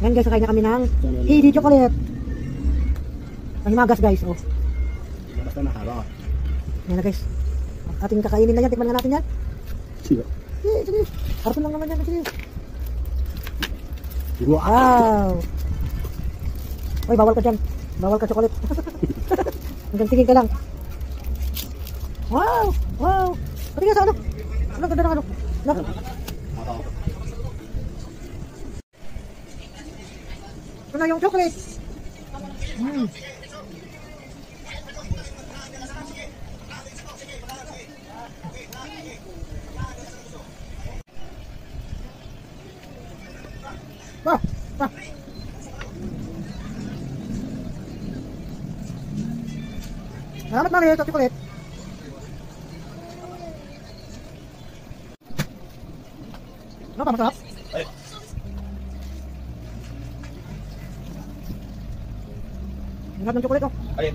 Ngayon guys, kakain na kami ng ED chocolate. Ang himagas guys, oh. Basta mahaba. Yan na guys. Ating kakainin na yan, tikman nga natin yan. Sige. Sige. Karton lang naman yan. Sige. Wow. Wow. Uy, bawal ka dyan. Bawal ka chocolate. Hanggang tingin ka lang. Wow. Wow. Pati nga sa ano? Ano ganda ng ano? No? Ito na yung chocolate. Bah, bah. Salamat Mari, ito chocolate. Ano ba, masarap? Ay. Ang sarap ng chocolate, oh. Ayun.